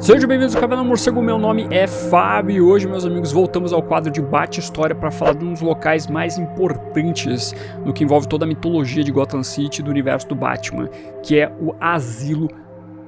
Sejam bem-vindos ao canal Morcego, meu nome é Fábio e hoje, meus amigos, voltamos ao quadro de Bate História para falar de um dos locais mais importantes no que envolve toda a mitologia de Gotham City e do universo do Batman, que é o Asilo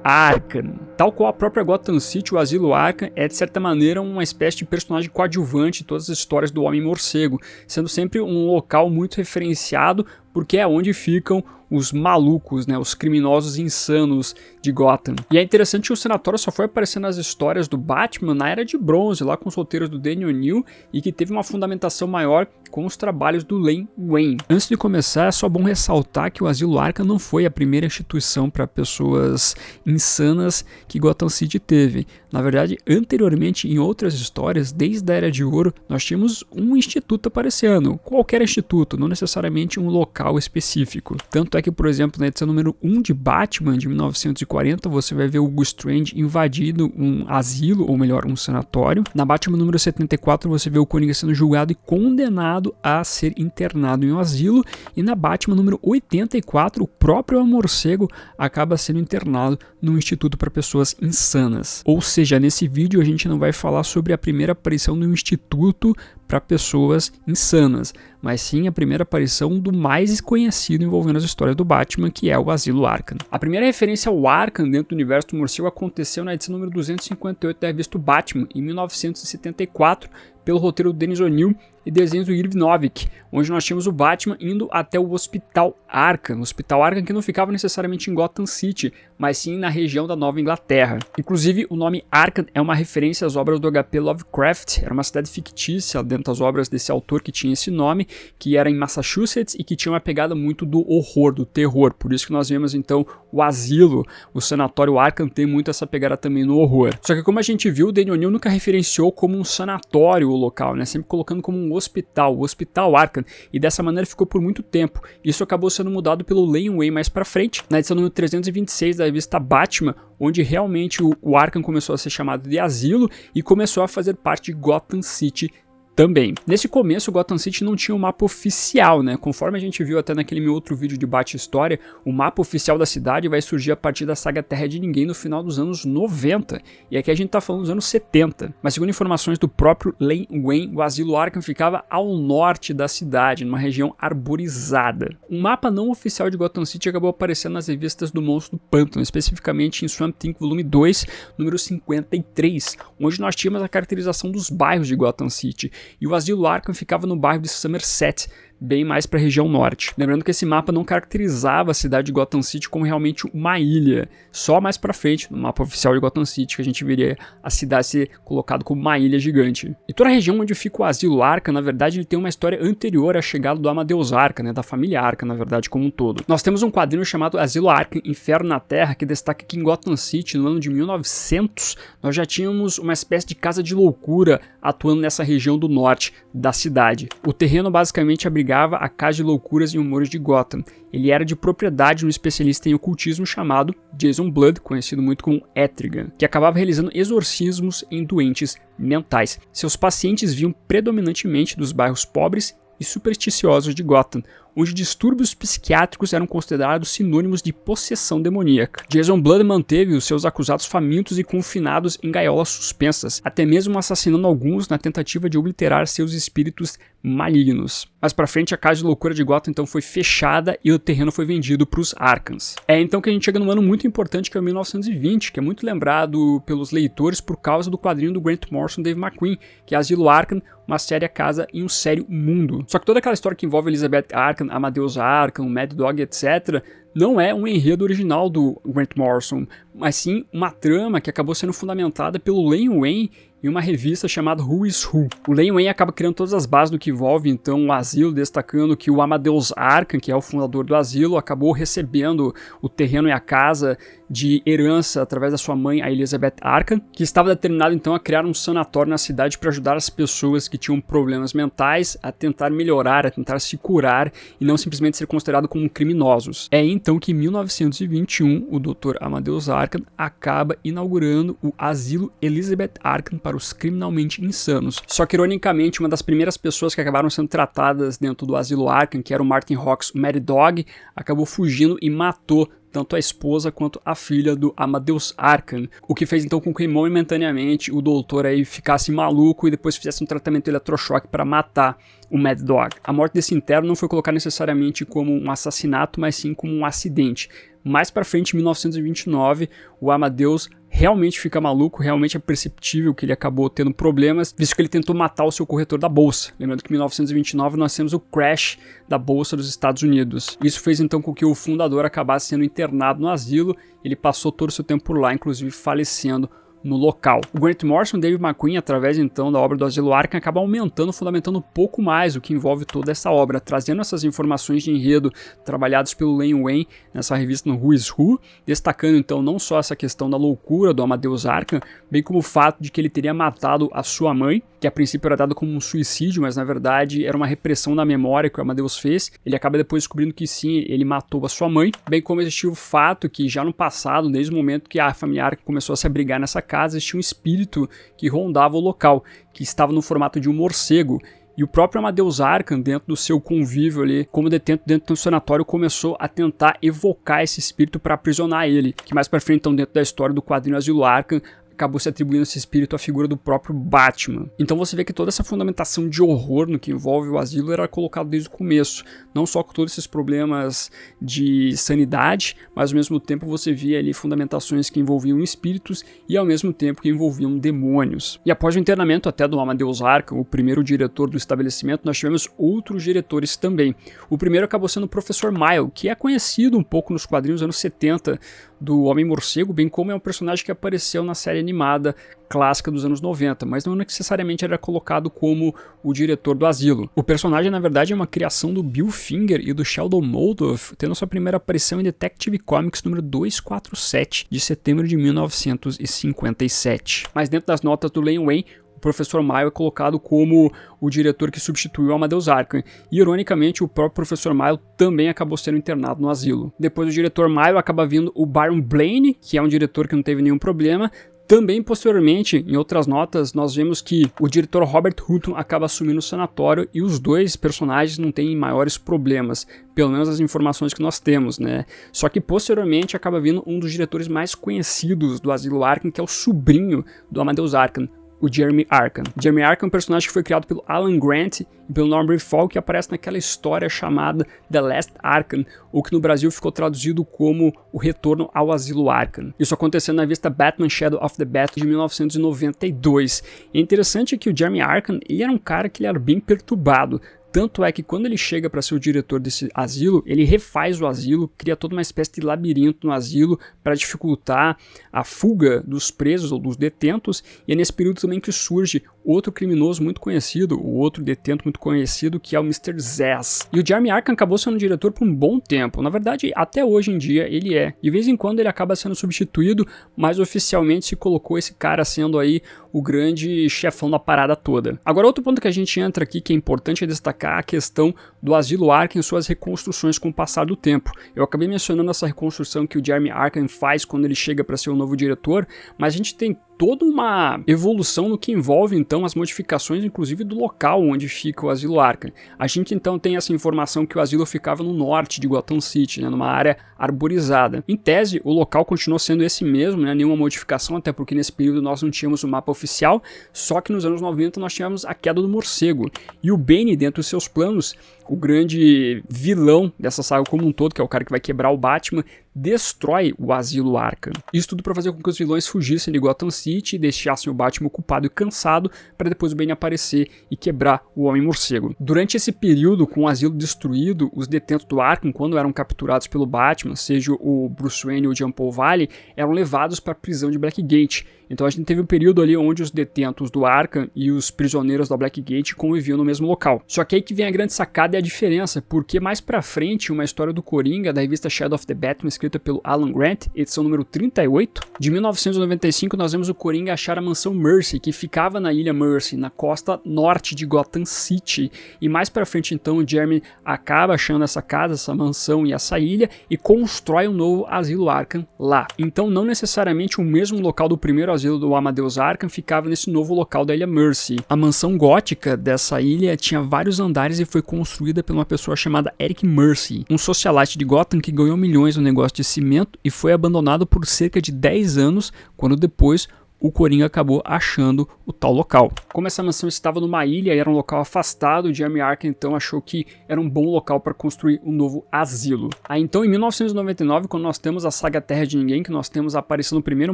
Arkham. Tal qual a própria Gotham City, o Asilo Arkham é de certa maneira uma espécie de personagem coadjuvante em todas as histórias do Homem-Morcego, sendo sempre um local muito referenciado porque é onde ficam os malucos, né, os criminosos insanos de Gotham. E é interessante que o Sanatório só foi aparecer nas histórias do Batman na Era de Bronze, lá com os roteiros do Danny O'Neill, e que teve uma fundamentação maior com os trabalhos do Len Wein. Antes de começar, é só bom ressaltar que o Asilo Arkham não foi a primeira instituição para pessoas insanas que Gotham City teve. Na verdade, anteriormente, em outras histórias, desde a Era de Ouro, nós tínhamos um instituto aparecendo, qualquer instituto, não necessariamente um local específico. Tanto é que, por exemplo, na edição número 1 de Batman, de 1940, você vai ver o Hugo Strange invadindo um asilo, ou melhor, um sanatório. Na Batman número 74, você vê o Coringa sendo julgado e condenado a ser internado em um asilo. E na Batman número 84, o próprio Morcego acaba sendo internado num instituto para pessoas insanas. Ou seja, nesse vídeo a gente não vai falar sobre a primeira aparição de um instituto para pessoas insanas, mas sim a primeira aparição do mais conhecido envolvendo as histórias do Batman, que é o Asilo Arkham. A primeira referência ao Arkham dentro do universo do Morcego aconteceu na edição número 258 da revista Batman, em 1974, pelo roteiro do Dennis O'Neill e desenhos do Irv Novick, onde nós tínhamos o Batman indo até o Hospital Arkham. O Hospital Arkham que não ficava necessariamente em Gotham City, mas sim na região da Nova Inglaterra. Inclusive, o nome Arkham é uma referência às obras do HP Lovecraft. Era uma cidade fictícia dentro das obras desse autor que tinha esse nome, que era em Massachusetts e que tinha uma pegada muito do horror, do terror. Por isso que nós vemos então o asilo, o sanatório Arkham tem muito essa pegada também no horror. Só que como a gente viu, o Danny O'Neill nunca referenciou como um sanatório o local, né? Sempre colocando como um hospital, o Hospital Arkham, e dessa maneira ficou por muito tempo. Isso acabou sendo mudado pelo Len Wein mais pra frente, na edição número 326 da revista Batman, onde realmente o Arkham começou a ser chamado de asilo e começou a fazer parte de Gotham City também. Nesse começo, o Gotham City não tinha um mapa oficial, né? Conforme a gente viu até naquele meu outro vídeo de Bate História, o mapa oficial da cidade vai surgir a partir da saga Terra de Ninguém no final dos anos 90. E aqui a gente tá falando dos anos 70. Mas segundo informações do próprio Len Wein, o Asilo Arkham ficava ao norte da cidade, numa região arborizada. Um mapa não oficial de Gotham City acabou aparecendo nas revistas do Monstro do Pântano, especificamente em Swamp Thing volume 2, número 53, onde nós tínhamos a caracterização dos bairros de Gotham City. E o Asilo Arkham ficava no bairro de Somerset, bem mais para a região norte. Lembrando que esse mapa não caracterizava a cidade de Gotham City como realmente uma ilha. Só mais para frente, no mapa oficial de Gotham City, que a gente veria a cidade ser colocada como uma ilha gigante. E toda a região onde fica o Asilo Arkham, na verdade, ele tem uma história anterior à chegada do Amadeus Arkham, né, da família Arkham, na verdade, como um todo. Nós temos um quadrinho chamado Asilo Arkham, Inferno na Terra, que destaca que em Gotham City, no ano de 1900, nós já tínhamos uma espécie de casa de loucura atuando nessa região do norte da cidade. O terreno basicamente abrigava a Casa de Loucuras e Humores de Gotham. Ele era de propriedade de um especialista em ocultismo chamado Jason Blood, conhecido muito como Etrigan, que acabava realizando exorcismos em doentes mentais. Seus pacientes vinham predominantemente dos bairros pobres e supersticiosos de Gotham, onde distúrbios psiquiátricos eram considerados sinônimos de possessão demoníaca. Jason Blood manteve os seus acusados famintos e confinados em gaiolas suspensas, até mesmo assassinando alguns na tentativa de obliterar seus espíritos malignos. Mais pra frente, a Casa de Loucura de Gotham então foi fechada e o terreno foi vendido para os Arkhams. É então que a gente chega num ano muito importante, que é o 1920, que é muito lembrado pelos leitores por causa do quadrinho do Grant Morrison e Dave McQueen, que é Asilo Arkham, uma séria casa em um sério mundo. Só que toda aquela história que envolve Elizabeth Arkham, Amadeus Arkham, Mad Dog, etc., não é um enredo original do Grant Morrison, mas sim uma trama que acabou sendo fundamentada pelo Len Wein em uma revista chamada Who is Who. O Len Wein acaba criando todas as bases do que envolve então o asilo, destacando que o Amadeus Arkham, que é o fundador do asilo, acabou recebendo o terreno e a casa de herança através da sua mãe, a Elizabeth Arkham, que estava determinado então a criar um sanatório na cidade para ajudar as pessoas que tinham problemas mentais a tentar melhorar, a tentar se curar e não simplesmente ser considerados como criminosos. É então que em 1921 o Dr. Amadeus Arkham acaba inaugurando o Asilo Elizabeth Arkham para os criminalmente insanos. Só que ironicamente, uma das primeiras pessoas que acabaram sendo tratadas dentro do Asilo Arkham, que era o Martin Hawks, o Mad Dog, acabou fugindo e matou tanto a esposa quanto a filha do Amadeus Arkham, o que fez então com que momentaneamente o doutor aí ficasse maluco e depois fizesse um tratamento eletrochoque para matar o Mad Dog. A morte desse interno não foi colocada necessariamente como um assassinato, mas sim como um acidente. Mais pra frente, em 1929, o Amadeus realmente fica maluco, realmente é perceptível que ele acabou tendo problemas, visto que ele tentou matar o seu corretor da bolsa. Lembrando que em 1929 nós temos o crash da bolsa dos Estados Unidos. Isso fez então com que o fundador acabasse sendo internado no asilo, ele passou todo o seu tempo por lá, inclusive falecendo no local. O Grant Morrison e Dave McQueen, através então da obra do Asilo Arkham, acabam aumentando, fundamentando um pouco mais o que envolve toda essa obra, trazendo essas informações de enredo trabalhadas pelo Len Wein nessa revista no Who is Who, destacando então não só essa questão da loucura do Amadeus Arkham, bem como o fato de que ele teria matado a sua mãe, que a princípio era dado como um suicídio, mas na verdade era uma repressão da memória que o Amadeus fez. Ele acaba depois descobrindo que sim, ele matou a sua mãe, bem como existiu o fato que já no passado, desde o momento que a família Arkham começou a se abrigar nessa casa, existia um espírito que rondava o local, que estava no formato de um morcego. E o próprio Amadeus Arkham, dentro do seu convívio ali, como detento dentro do sanatório, começou a tentar evocar esse espírito para aprisionar ele, que mais para frente, então, dentro da história do quadrinho Asilo Arkham, acabou se atribuindo esse espírito à figura do próprio Batman. Então você vê que toda essa fundamentação de horror no que envolve o asilo era colocado desde o começo, não só com todos esses problemas de sanidade, mas ao mesmo tempo você via ali fundamentações que envolviam espíritos e ao mesmo tempo que envolviam demônios. E após o internamento até do Amadeus Arkham, o primeiro diretor do estabelecimento, nós tivemos outros diretores também. O primeiro acabou sendo o Professor Mile, que é conhecido um pouco nos quadrinhos dos anos 70 do Homem-Morcego, bem como é um personagem que apareceu na série animada clássica dos anos 90, mas não necessariamente era colocado como o diretor do asilo. O personagem, na verdade, é uma criação do Bill Finger e do Sheldon Moldoff, tendo sua primeira aparição em Detective Comics número 247, de setembro de 1957. Mas dentro das notas do Len Wein, o Professor Mile é colocado como o diretor que substituiu Amadeus Arkham. E, ironicamente, o próprio Professor Mile também acabou sendo internado no asilo. Depois do diretor Mile acaba vindo o Byron Blaine, que é um diretor que não teve nenhum problema. Também, posteriormente, em outras notas, nós vemos que o diretor Robert Hutton acaba assumindo o sanatório e os dois personagens não têm maiores problemas, pelo menos as informações que nós temos, né? Só que, posteriormente, acaba vindo um dos diretores mais conhecidos do Asilo Arkham, que é o sobrinho do Amadeus Arkham, o Jeremy Arkham. Jeremy Arkham é um personagem que foi criado pelo Alan Grant e pelo Norman Fall, que aparece naquela história chamada The Last Arkham, ou que no Brasil ficou traduzido como O Retorno ao Asilo Arkham. Isso aconteceu na revista Batman Shadow of the Bat de 1992. E é interessante que o Jeremy Arkham, ele era um cara que ele era bem perturbado. Tanto é que quando ele chega para ser o diretor desse asilo, ele refaz o asilo, cria toda uma espécie de labirinto no asilo para dificultar a fuga dos presos ou dos detentos, e é nesse período também que surge outro criminoso muito conhecido, o outro detento muito conhecido, que é o Mr. Zsasz. E o Jeremy Arkham acabou sendo diretor por um bom tempo, na verdade até hoje em dia ele é. De vez em quando ele acaba sendo substituído, mas oficialmente se colocou esse cara sendo aí o grande chefão da parada toda. Agora outro ponto que a gente entra aqui que é importante é destacar a questão do Asilo Arkham e suas reconstruções com o passar do tempo. Eu acabei mencionando essa reconstrução que o Jeremy Arkham faz quando ele chega para ser o novo diretor, mas a gente tem toda uma evolução no que envolve então as modificações inclusive do local onde fica o Asilo Arkham. A gente então tem essa informação que o asilo ficava no norte de Gotham City, né, numa área arborizada. Em tese, o local continuou sendo esse mesmo, né, nenhuma modificação, até porque nesse período nós não tínhamos o mapa oficial, só que nos anos 90 nós tivemos a queda do morcego. E o Bane, dentro dos seus planos, o grande vilão dessa saga como um todo, que é o cara que vai quebrar o Batman, destrói o Asilo Arkham. Isso tudo para fazer com que os vilões fugissem de Gotham City e deixassem o Batman ocupado e cansado, para depois o Bane aparecer e quebrar o Homem-Morcego. Durante esse período, com o asilo destruído, os detentos do Arkham, quando eram capturados pelo Batman, seja o Bruce Wayne ou o Jean Paul Valley, eram levados para a prisão de Blackgate. Então a gente teve um período ali onde os detentos do Arkham e os prisioneiros da Blackgate conviviam no mesmo local. Só que aí que vem a grande sacada e a diferença, porque mais pra frente, uma história do Coringa, da revista Shadow of the Batman, escrita pelo Alan Grant, edição número 38, de 1995, nós vemos o Coringa achar a mansão Mercy, que ficava na ilha Mercy, na costa norte de Gotham City. E mais pra frente, então, o Jeremy acaba achando essa casa, essa mansão e essa ilha, e constrói um novo Asilo Arkham lá. Então, não necessariamente o mesmo local do primeiro asilo do Amadeus Arkham ficava nesse novo local da ilha Mercy. A mansão gótica dessa ilha tinha vários andares e foi construída construída por uma pessoa chamada Eric Mercy, um socialite de Gotham que ganhou milhões no negócio de cimento e foi abandonado por cerca de 10 anos, quando depois o Coringa acabou achando o tal local. Como essa mansão estava numa ilha e era um local afastado, o Jeremy Arkham então achou que era um bom local para construir um novo asilo. Aí então em 1999, quando nós temos a saga Terra de Ninguém, que nós temos a aparição no primeiro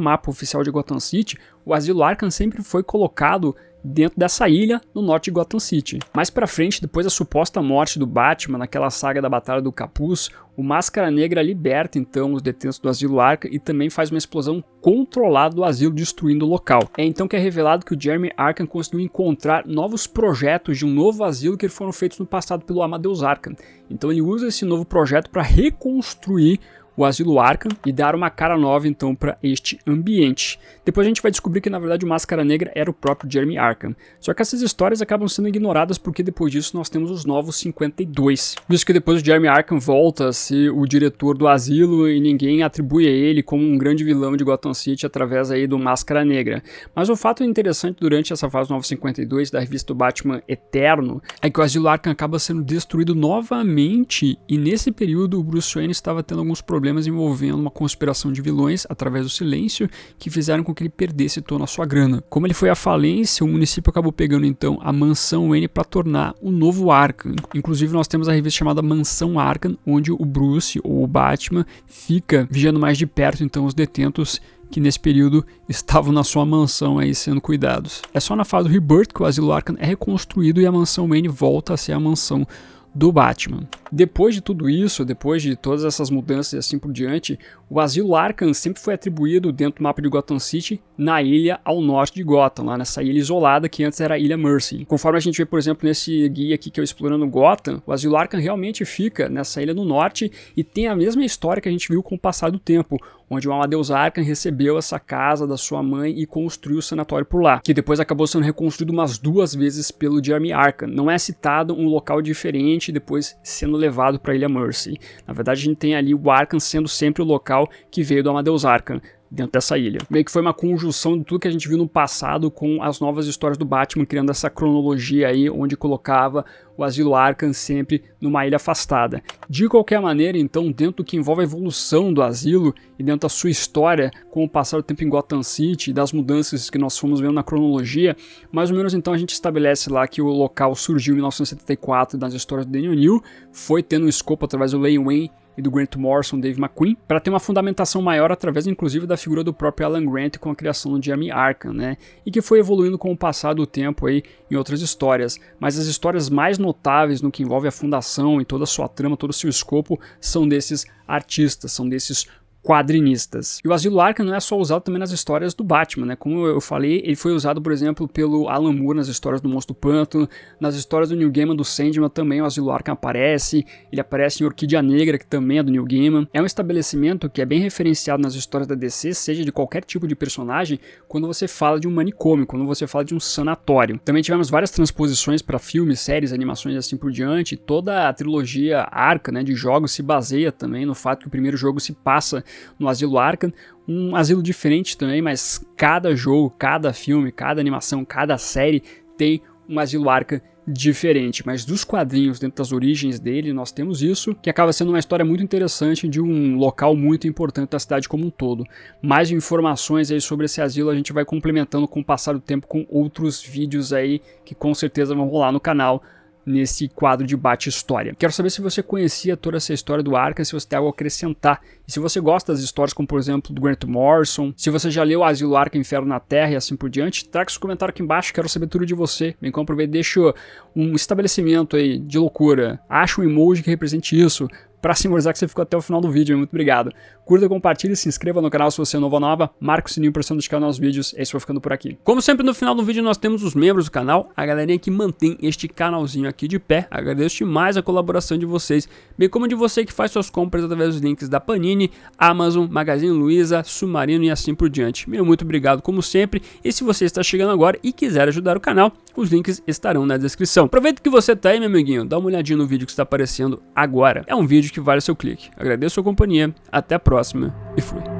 mapa oficial de Gotham City, o asilo Arkham sempre foi colocado dentro dessa ilha no norte de Gotham City. Mais pra frente, depois da suposta morte do Batman naquela saga da Batalha do Capuz, o Máscara Negra liberta então os detentos do asilo Arkham e também faz uma explosão controlada do asilo, destruindo o local. É então que é revelado que o Jeremy Arkham conseguiu encontrar novos projetos de um novo asilo que foram feitos no passado pelo Amadeus Arkham. Então ele usa esse novo projeto para reconstruir o asilo Arkham e dar uma cara nova então para este ambiente. Depois a gente vai descobrir que na verdade o Máscara Negra era o próprio Jeremy Arkham. Só que essas histórias acabam sendo ignoradas porque depois disso nós temos os Novos 52. Visto que depois o Jeremy Arkham volta a ser o diretor do asilo e ninguém atribui a ele como um grande vilão de Gotham City através aí do Máscara Negra. Mas o fato interessante durante essa fase Novos 52 da revista do Batman Eterno é que o asilo Arkham acaba sendo destruído novamente e nesse período o Bruce Wayne estava tendo alguns problemas envolvendo uma conspiração de vilões através do silêncio que fizeram com que ele perdesse toda a sua grana. Como ele foi à falência, o município acabou pegando então a Mansão Wayne para tornar o novo Arkham. Inclusive nós temos a revista chamada Mansão Arkham, onde o Bruce ou o Batman fica vigiando mais de perto então os detentos que nesse período estavam na sua mansão aí sendo cuidados. É só na fase do Rebirth que o asilo Arkham é reconstruído e a Mansão Wayne volta a ser a mansão do Batman. Depois de tudo isso, depois de todas essas mudanças e assim por diante, o asilo Arkham sempre foi atribuído dentro do mapa de Gotham City na ilha ao norte de Gotham, lá nessa ilha isolada que antes era a Ilha Mercy. Conforme a gente vê, por exemplo, nesse guia aqui que eu explorando Gotham, o asilo Arkham realmente fica nessa ilha no norte e tem a mesma história que a gente viu com o passar do tempo, onde o Amadeus Arkham recebeu essa casa da sua mãe e construiu o sanatório por lá, que depois acabou sendo reconstruído umas 2 vezes pelo Jeremy Arkham. Não é citado um local diferente depois sendo levado para a Ilha Mercy. Na verdade, a gente tem ali o Arkham sendo sempre o local que veio do Amadeus Arkham dentro dessa ilha. Meio que foi uma conjunção de tudo que a gente viu no passado com as novas histórias do Batman, criando essa cronologia aí, onde colocava o asilo Arkham sempre numa ilha afastada. De qualquer maneira, então, dentro do que envolve a evolução do asilo e dentro da sua história com o passar do tempo em Gotham City e das mudanças que nós fomos vendo na cronologia, mais ou menos então a gente estabelece lá que o local surgiu em 1974 nas histórias do Daniel New, foi tendo um escopo através do Len Wein e do Grant Morrison, Dave McQueen, para ter uma fundamentação maior através inclusive da figura do próprio Alan Grant com a criação do Jeremy Arkham, né? E que foi evoluindo com o passar do tempo aí em outras histórias. Mas as histórias mais notáveis no que envolve a fundação e toda a sua trama, todo o seu escopo, são desses artistas, são desses quadrinistas. E o asilo Arkham não é só usado também nas histórias do Batman, né? Como eu falei, ele foi usado, por exemplo, pelo Alan Moore nas histórias do Monstro do Pântano, nas histórias do Neil Gaiman do Sandman também o asilo Arkham aparece, ele aparece em Orquídea Negra, que também é do Neil Gaiman. É um estabelecimento que é bem referenciado nas histórias da DC, seja de qualquer tipo de personagem, quando você fala de um manicômio, quando você fala de um sanatório. Também tivemos várias transposições para filmes, séries, animações e assim por diante. Toda a trilogia Arkham, né, de jogos se baseia também no fato que o primeiro jogo se passa no asilo Arkham, um asilo diferente também, mas cada jogo, cada filme, cada animação, cada série tem um asilo Arkham diferente, mas dos quadrinhos, dentro das origens dele, nós temos isso, que acaba sendo uma história muito interessante de um local muito importante da cidade como um todo. Mais informações aí sobre esse asilo a gente vai complementando com o passar do tempo com outros vídeos aí que com certeza vão rolar no canal nesse quadro de Bate-História. Quero saber se você conhecia toda essa história do Arkham, se você tem algo a acrescentar. E se você gosta das histórias como, por exemplo, do Grant Morrison, se você já leu Asilo Arkham, Inferno na Terra e assim por diante, traga seu comentário aqui embaixo, quero saber tudo de você. Bem como aproveita, deixa um estabelecimento aí de loucura. Acha um emoji que represente isso, para simbolizar que você ficou até o final do vídeo. Muito obrigado. Curta, compartilhe, se inscreva no canal se você é novo ou nova, marca o sininho para você não notificar novos vídeos. É isso, vou ficando por aqui. Como sempre, no final do vídeo nós temos os membros do canal, a galerinha que mantém este canalzinho aqui de pé. Agradeço demais a colaboração de vocês, bem como de você que faz suas compras através dos links da Panini, Amazon, Magazine Luiza, Submarino e assim por diante. Meu muito obrigado como sempre, e se você está chegando agora e quiser ajudar o canal, os links estarão na descrição. Aproveita que você tá aí, meu amiguinho, dá uma olhadinha no vídeo que está aparecendo agora. É um vídeo que vale o seu clique. Agradeço a sua companhia, até a próxima e fui.